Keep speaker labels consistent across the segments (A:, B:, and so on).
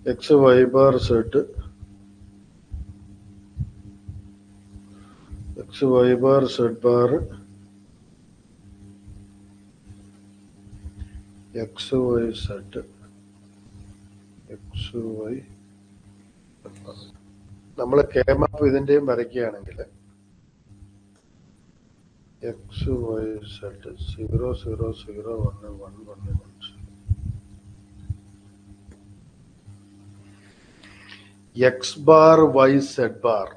A: x y bar z x y bar z bar x y z x y നമ്മൾ K മാപ്പ് ഇതിന്റെയും വരയ്ക്കുകയാണെങ്കിൽ x y z 0 0 0 1 1 1 1 x bar y z bar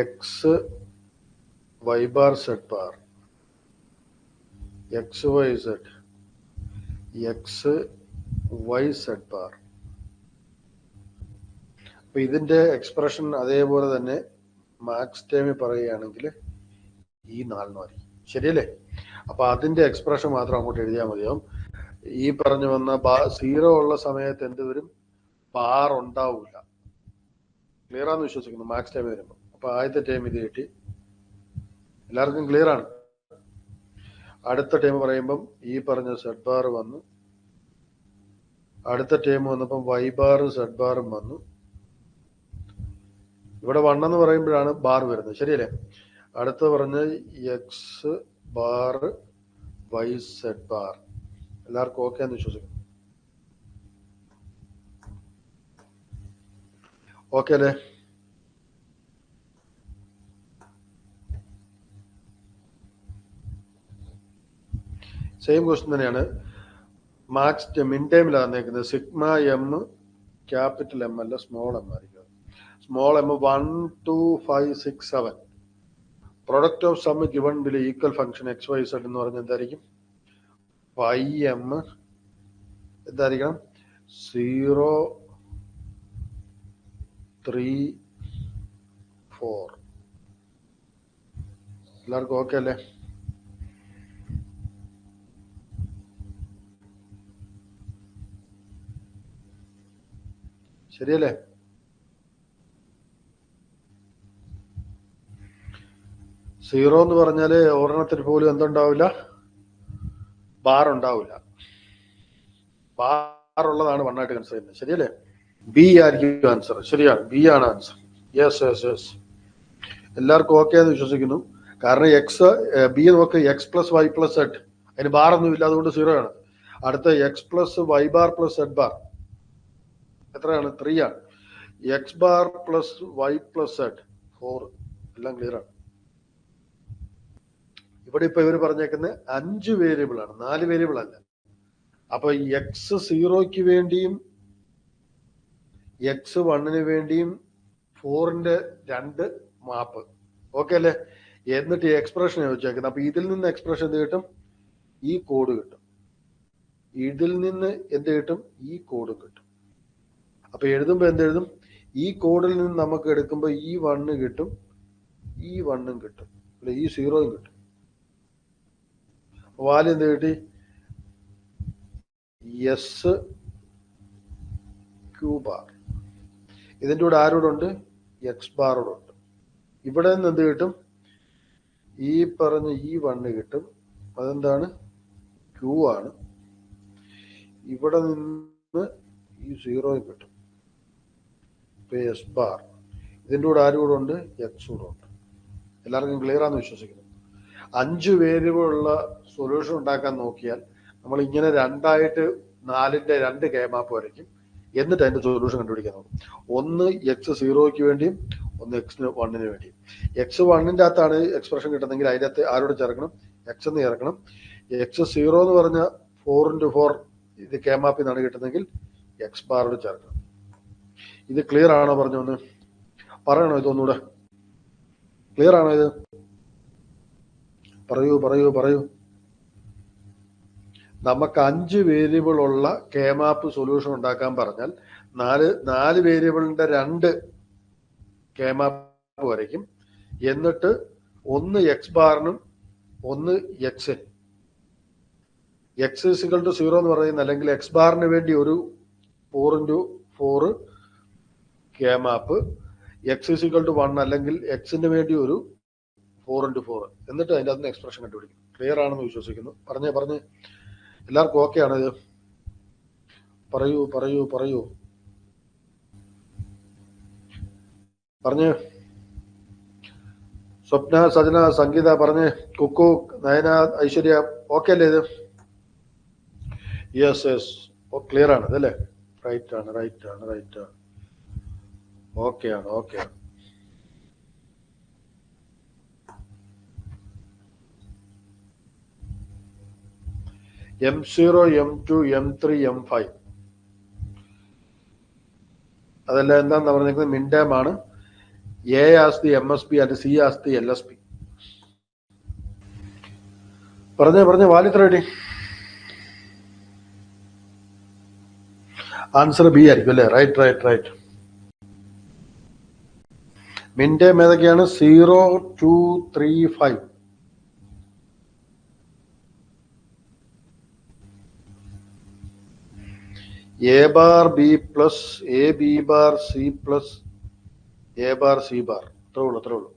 A: x y bar z bar x y z x y z bar. അപ്പൊ ഇതിന്റെ expression അതേപോലെ തന്നെ max ടേമിൽ പറയുകയാണെങ്കിൽ ഈ 4 ആയിരിക്കും. ശരിയല്ലേ? അപ്പൊ അതിന്റെ എക്സ്പ്രഷൻ മാത്രം അങ്ങോട്ട് എഴുതിയാൽ മതിയാവും. ഈ പറഞ്ഞു വന്ന 0 ഉള്ള സമയത്ത് എന്ത് വരും? ബാർ ഉണ്ടാവില്ല. ക്ലിയർ ആണെന്ന് വിശ്വസിക്കുന്നു മാക്സ് ടൈം വരുമ്പോൾ. അപ്പൊ ആദ്യത്തെ ടൈം ഇത് കിട്ടി, എല്ലാവർക്കും ക്ലിയർ ആണ്. അടുത്ത ടൈം പറയുമ്പം ഈ പറഞ്ഞ സെഡ് ബാർ വന്നു, അടുത്ത ടൈം വന്നപ്പം വൈ ബാറും സെഡ് ബാറും വന്നു. ഇവിടെ 1 എന്ന് പറയുമ്പോഴാണ് ബാർ വരുന്നത്. ശരിയല്ലേ? അടുത്ത പറഞ്ഞ് X bar Y Z bar. എല്ലാവർക്കും ഓക്കെ എന്ന് വിശ്വസിക്കുന്നു. ഓക്കെ അല്ലേ? സെയിം ക്വസ്റ്റ്യൻ തന്നെയാണ്. മാക്സ് മിൻ ടൈമിലാണ് തന്നേക്കുന്നത്. സിഗ്മ എം ക്യാപിറ്റൽ എം അല്ല സ്മോൾ എം ആയിരിക്കും. Small M 1 2 5 6 7. Product of sum given will equal function X Y Z എന്ന് പറഞ്ഞാൽ എന്തായിരിക്കും? പൈ എം എന്തായിരിക്കണം? 0 3 4. എല്ലാവർക്കും ഓക്കെ അല്ലേ? ശരിയല്ലേ? സീറോ എന്ന് പറഞ്ഞാല് ഒരെണ്ണത്തിന് പോലും എന്തുണ്ടാവില്ല? ബാർ ഉണ്ടാവില്ല. ബാർ ഉള്ളതാണ് 1 ആയിട്ട് കൺസിഡർ ചെയ്യുന്നത്. ശരിയല്ലേ? ബി ആയിരിക്കും ആൻസർ. ശരിയാണ്, ബി ആണ് ആൻസർ. Yes yes yes. എല്ലാവർക്കും ഓക്കെ എന്ന് വിശ്വസിക്കുന്നു. കാരണം എക്സ് ബി നോക്ക്, X plus Y plus Z, അതിന് ബാർ ഒന്നും ഇല്ല, അതുകൊണ്ട് 0 ആണ്. അടുത്ത X plus Y bar plus Z bar എത്രയാണ്? 3 ആണ്. X bar plus Y plus Z 4. എല്ലാം ക്ലിയർ ആണ്. ഇവിടെ ഇപ്പൊ ഇവർ പറഞ്ഞേക്കുന്നത് 5 വേരിയബിൾ ആണ്, 4 വേരിയബിൾ അല്ല. അപ്പൊ എക്സ് 0ക്ക് വേണ്ടിയും എക്സ് 1ന് വേണ്ടിയും 4ന്റെ 2 മാപ്പ്. ഓക്കെ അല്ലേ? എന്നിട്ട് ഈ എക്സ്പ്രഷൻ ചോദിച്ചേക്കുന്നത്. അപ്പൊ ഇതിൽ നിന്ന് എക്സ്പ്രഷൻ എന്ത് കിട്ടും? ഈ കോഡ് കിട്ടും. ഇതിൽ നിന്ന് എന്ത് കിട്ടും? ഈ കോഡും കിട്ടും. അപ്പൊ എഴുതുമ്പോ എന്തെഴുതും? ഈ കോഡിൽ നിന്ന് നമുക്ക് എടുക്കുമ്പോ ഈ 1 കിട്ടും, ഈ 1ഉം കിട്ടും, അല്ലെ ഈ 0ഉം കിട്ടും. വാല്യൂ എന്ത് കിട്ടി? S Q bar. ഇതിൻ്റെ കൂടെ ആരോടുണ്ട്? എക്സ് ബാറോടുണ്ട്. ഇവിടെ നിന്ന് എന്ത് കിട്ടും? ഈ പറഞ്ഞ ഈ 1 കിട്ടും. അതെന്താണ്? ക്യൂ ആണ്. ഇവിടെ നിന്ന് ഈ 0 കിട്ടും, എസ് ബാർ. ഇതിൻ്റെ കൂടെ ആരും ഉണ്ട്? എക്സ് കൂടെ ഉണ്ട്. എല്ലാവർക്കും ക്ലിയർ ആണെന്ന് വിശ്വസിക്കുന്നു. 5 വേരിയബിൾ ഉള്ള സൊല്യൂഷൻ ഉണ്ടാക്കാൻ നോക്കിയാൽ നമ്മൾ ഇങ്ങനെ 2ആയിട്ട് 4ന്റെ 2 കെ മാപ്പ് വരയ്ക്കും. എന്നിട്ട് അതിന്റെ സൊല്യൂഷൻ കണ്ടുപിടിക്കാൻ നോക്കും. ഒന്ന് എക്സ് 0ക്ക് വേണ്ടിയും ഒന്ന് എക്സ് 1ന് വേണ്ടിയും. എക്സ് 1ന്റെ അകത്താണ് എക്സ്പ്രഷൻ കിട്ടുന്നെങ്കിൽ അതിൻ്റെ അകത്ത് ആരോട് ചേർക്കണം? എക്സ് എന്ന് ചേർക്കണം. എക്സ് 0 എന്ന് പറഞ്ഞ 4x4 ഇത് കെ മാപ്പിൽ നിന്നാണ് കിട്ടുന്നെങ്കിൽ എക്സ് ബാറോട് ചേർക്കണം. ഇത് ക്ലിയർ ആണോ? പറഞ്ഞൊന്ന് പറയണോ? ഇതൊന്നുകൂടെ ക്ലിയർ ആണോ? ഇത് പറയൂ പറയൂ പറയൂ. നമുക്ക് 5 വേരിയബിൾ ഉള്ള കെ മാപ്പ് സൊല്യൂഷൻ ഉണ്ടാക്കാൻ പറഞ്ഞാൽ 4 വേരിയബിളിന്റെ 2 കെ മാപ്പ് വരയ്ക്കും. എന്നിട്ട് ഒന്ന് എക്സ് ബാറിനും ഒന്ന് എക്സ് എക്സ് ഇസിക്കൽ ടു 0 എന്ന് പറയുന്ന, അല്ലെങ്കിൽ എക്സ് ബാറിന് വേണ്ടി ഒരു 4x4 K map, X is equal to 1 അല്ലെങ്കിൽ എക്സിന് വേണ്ടി ഒരു 4x4, എന്നിട്ട് അതിൻ്റെ അകത്ത് എക്സ്പ്രഷൻ കണ്ടുപിടിക്കും. ക്ലിയർ ആണെന്ന് വിശ്വസിക്കുന്നു. പറഞ്ഞേ എല്ലാവർക്കും ഓക്കെ ആണ് ഇത്? പറയൂ പറയൂ പറയൂ, പറഞ്ഞ്. സ്വപ്ന, സജന, സംഗീത പറഞ്ഞ്. കുക്കു, നയന, ഐശ്വര്യ ഓക്കെ അല്ലേ ഇത്? യെസ് യെസ്, ക്ലിയർ ആണ് ഇതല്ലേ? റൈറ്റ് ആണ്, റൈറ്റ് ആണ്, റൈറ്റ് ആണ്. ഓക്കെ ആണ്, ഓക്കെ ആണ്. M0, M2, M3, M5 അതെല്ലാം എന്താണെന്ന് പറഞ്ഞിരിക്കുന്നത്? മിൻഡാം ആണ്. A as the MSP and C as the LSP. പറഞ്ഞേ വാലിത്ര റെഡി. ആൻസർ ബി ആയിരിക്കും അല്ലേ? Right right right. മിൻഡേം ഏതൊക്കെയാണ്? 0, 2, 3, 5. A bar B plus A B bar C plus A bar C bar. അത്രേ ഉള്ളൂ.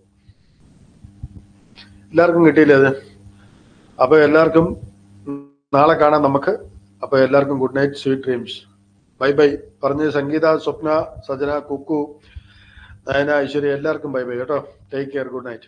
A: എല്ലാവർക്കും കിട്ടിയില്ലേ അത്? അപ്പൊ എല്ലാവർക്കും നാളെ കാണാം നമുക്ക്. അപ്പൊ എല്ലാവർക്കും good night, sweet dreams, bye bye. പറഞ്ഞ് സംഗീത, സ്വപ്ന, സജന, കുക്കു, നയന, ഐശ്വര്യ എല്ലാവർക്കും ബൈ ബൈ കേട്ടോ. Take care, good night.